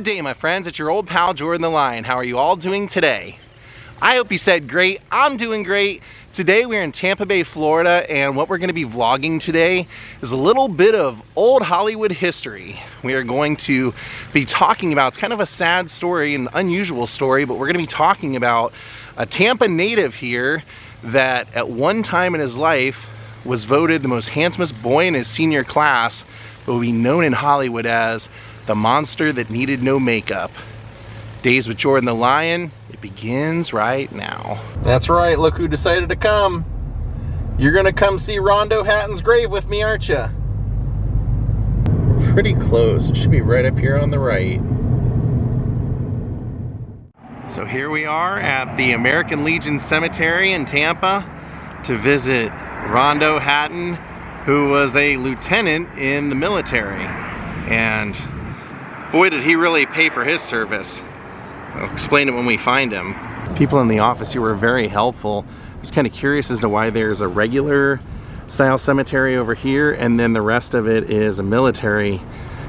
Good day, my friends. It's your old pal Jordan the Lion. How are you all doing today? I hope you said great. I'm doing great. Today we're in Tampa Bay, Florida, and what we're going to be vlogging today is a little bit of old Hollywood history. We are going to be talking about, it's kind of a sad story, an unusual story, but we're going to be talking about a Tampa native here that at one time in his life was voted the most handsomest boy in his senior class, but will be known in Hollywood as the monster that needed no makeup. Daze with Jordan the Lion, it begins right now. That's right, look who decided to come. You're gonna come see Rondo Hatton's grave with me, aren't you? Pretty close, it should be right up here on the right. So here we are at the American Legion Cemetery in Tampa to visit Rondo Hatton, who was a lieutenant in the military. And boy, did he really pay for his service. I'll explain it when we find him. People in the office here were very helpful. I was kind of curious as to why there's a regular style cemetery over here and then the rest of it is a military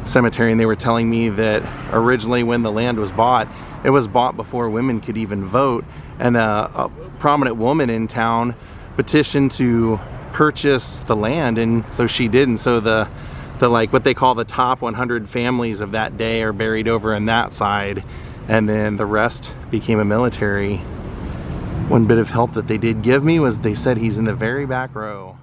cemetery, and they were telling me that originally when the land was bought, it was bought before women could even vote, and a prominent woman in town petitioned to purchase the land, and so she did, and so the like what they call the top 100 families of that day are buried over in that side, and then the rest became a military. One bit of help that they did give me was they said he's in the very back row.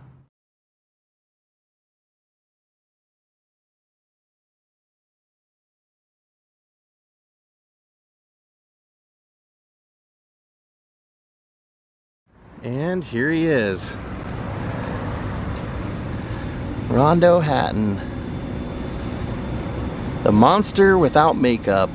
And here he is. Rondo Hatton. The monster without makeup.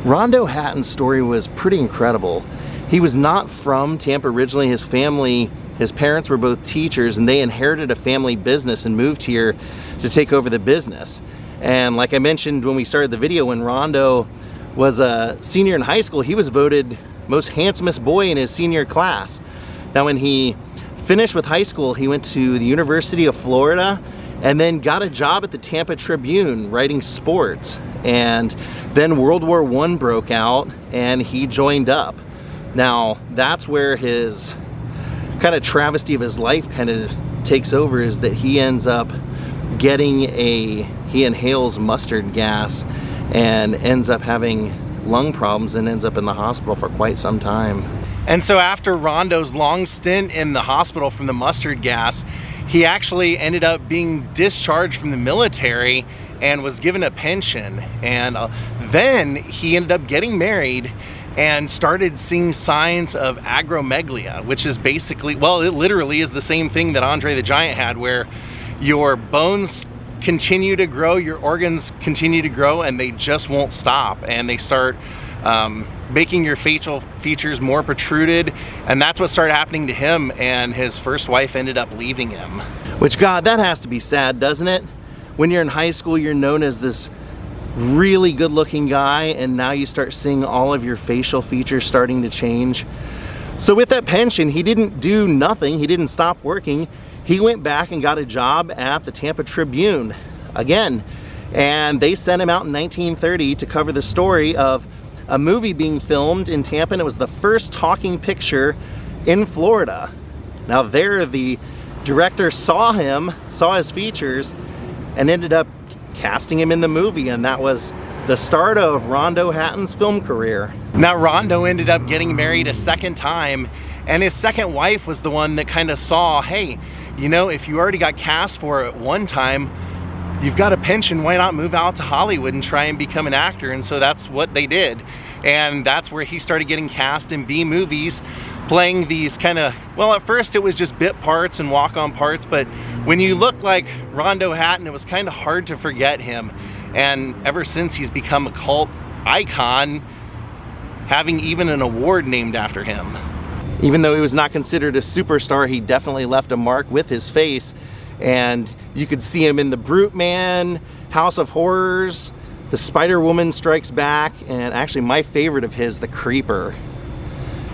Rondo Hatton's story was pretty incredible. He was not from Tampa originally. His family, his parents were both teachers, and they inherited a family business and moved here to take over the business. And like I mentioned when we started the video, when Rondo was a senior in high school, he was voted most handsomest boy in his senior class. Now when he finished with high school, he went to the University of Florida and then got a job at the Tampa Tribune writing sports. And then World War I broke out and he joined up. Now that's where his kind of travesty of his life kind of takes over, is that he ends up getting he inhales mustard gas and ends up having lung problems and ends up in the hospital for quite some time. And so after Rondo's long stint in the hospital from the mustard gas, he actually ended up being discharged from the military and was given a pension. And then he ended up getting married and started seeing signs of acromegaly, which is basically, well, it literally is the same thing that Andre the Giant had, where your bones continue to grow, your organs continue to grow, and they just won't stop, and they start making your facial features more protruded, and that's what started happening to him, and his first wife ended up leaving him. Which, God, that has to be sad, doesn't it? When you're in high school, you're known as this really good looking guy, and now you start seeing all of your facial features starting to change. So with that pension, he didn't do nothing, he didn't stop working. He went back and got a job at the Tampa Tribune again, and they sent him out in 1930 to cover the story of a movie being filmed in Tampa, and it was the first talking picture in Florida. Now there, the director saw his features, and ended up casting him in the movie, and that was the start of Rondo Hatton's film career. Now Rondo ended up getting married a second time, and his second wife was the one that kind of saw, hey, you know, if you already got cast for it one time, you've got a pension, why not move out to Hollywood and try and become an actor? And so that's what they did. And that's where he started getting cast in B movies, playing these kind of, well, at first it was just bit parts and walk-on parts, but when you look like Rondo Hatton, it was kind of hard to forget him. And ever since, he's become a cult icon, having even an award named after him. Even though he was not considered a superstar, he definitely left a mark with his face. And you could see him in The Brute Man, House of Horrors, The Spider Woman Strikes Back, and actually my favorite of his, The Creeper.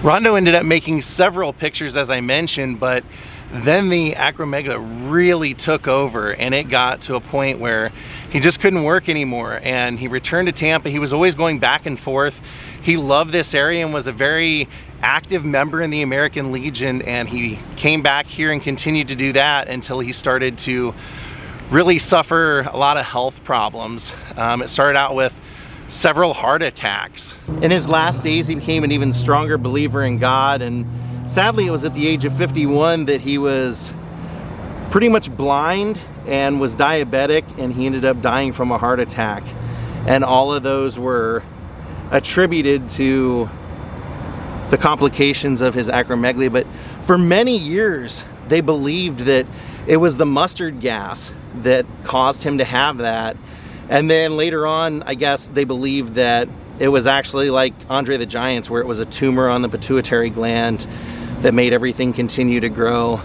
Rondo ended up making several pictures, as I mentioned, but then the acromegaly really took over, and it got to a point where he just couldn't work anymore, and he returned to Tampa. He was always going back and forth. He loved this area and was a very active member in the American Legion, and he came back here and continued to do that until he started to really suffer a lot of health problems. It started out with several heart attacks. In his last days, he became an even stronger believer in God, and sadly, it was at the age of 51 that he was pretty much blind and was diabetic, and he ended up dying from a heart attack. And all of those were attributed to the complications of his acromegaly. But for many years, they believed that it was the mustard gas that caused him to have that. And then later on, I guess they believed that it was actually like Andre the Giant's, where it was a tumor on the pituitary gland that made everything continue to grow.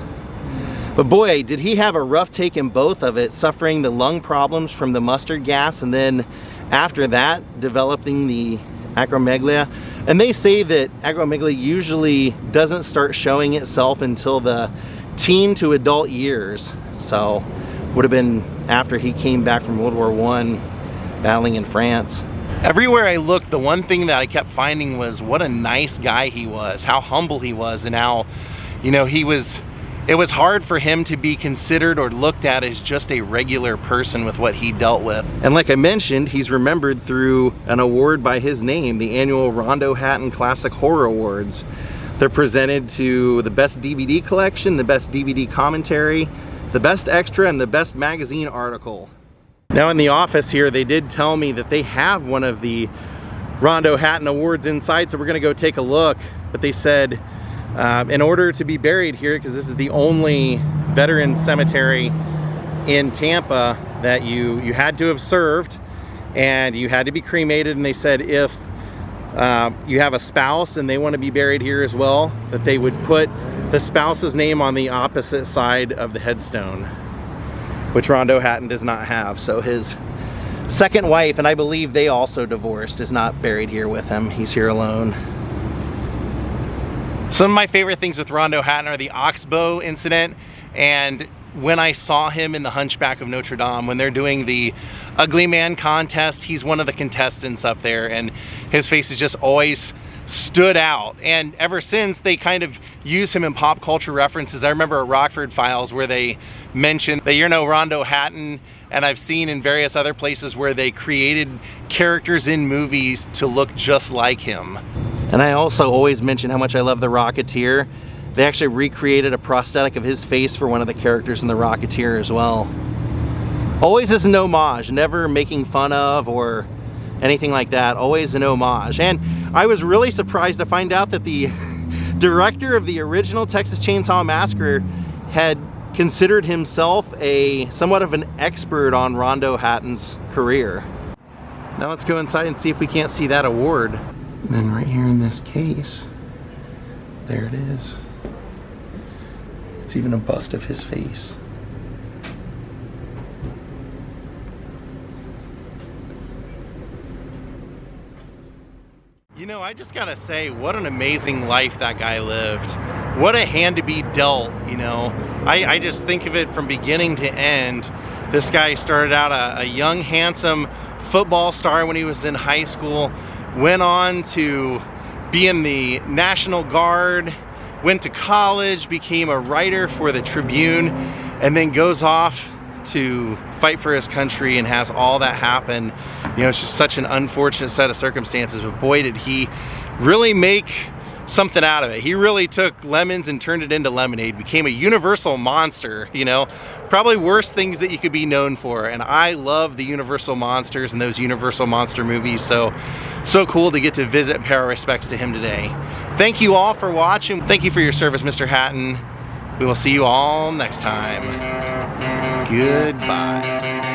But boy, did he have a rough take in both of it, suffering the lung problems from the mustard gas, and then after that, developing the acromegaly. And they say that acromegaly usually doesn't start showing itself until the teen to adult years. So would have been after he came back from World War I, battling in France. Everywhere I looked, the one thing that I kept finding was what a nice guy he was, how humble he was, and how, you know, it was hard for him to be considered or looked at as just a regular person with what he dealt with. And like I mentioned, he's remembered through an award by his name, the annual Rondo Hatton Classic Horror Awards. They're presented to the best DVD collection, the best DVD commentary, the best extra, and the best magazine article. Now in the office here, they did tell me that they have one of the Rondo Hatton Awards inside, so we're gonna go take a look. But they said in order to be buried here, because this is the only veteran cemetery in Tampa, that you had to have served and you had to be cremated. And they said if you have a spouse and they want to be buried here as well, that they would put the spouse's name on the opposite side of the headstone, which Rondo Hatton does not have. So his second wife, and I believe they also divorced, is not buried here with him. He's here alone. Some of my favorite things with Rondo Hatton are the oxbow incident, and when I saw him in the Hunchback of Notre Dame, when they're doing the Ugly Man contest, he's one of the contestants up there, and his face has just always stood out. And ever since, they kind of use him in pop culture references. I remember at Rockford Files where they mentioned that you're no Rondo Hatton, and I've seen in various other places where they created characters in movies to look just like him. And I also always mention how much I love the Rocketeer. They actually recreated a prosthetic of his face for one of the characters in the Rocketeer as well. Always as an homage, never making fun of or anything like that, always an homage. And I was really surprised to find out that the director of the original Texas Chainsaw Massacre had considered himself somewhat of an expert on Rondo Hatton's career. Now let's go inside and see if we can't see that award. And then right here in this case, there it is. It's even a bust of his face. You know, I just gotta say, what an amazing life that guy lived. What a hand to be dealt, you know. I just think of it from beginning to end. This guy started out a young, handsome football star when he was in high school, went on to be in the National Guard, went to college, became a writer for the Tribune, and then goes off to fight for his country and has all that happen. You know, it's just such an unfortunate set of circumstances, but boy, did he really make something out of it. He really took lemons and turned it into lemonade, became a universal monster, you know, probably worst things that you could be known for. And I love the Universal Monsters and those Universal Monster movies, so cool to get to visit and pay our respects to him today. Thank you all for watching. Thank you for your service, Mr. Hatton. We will see you all next time. Goodbye.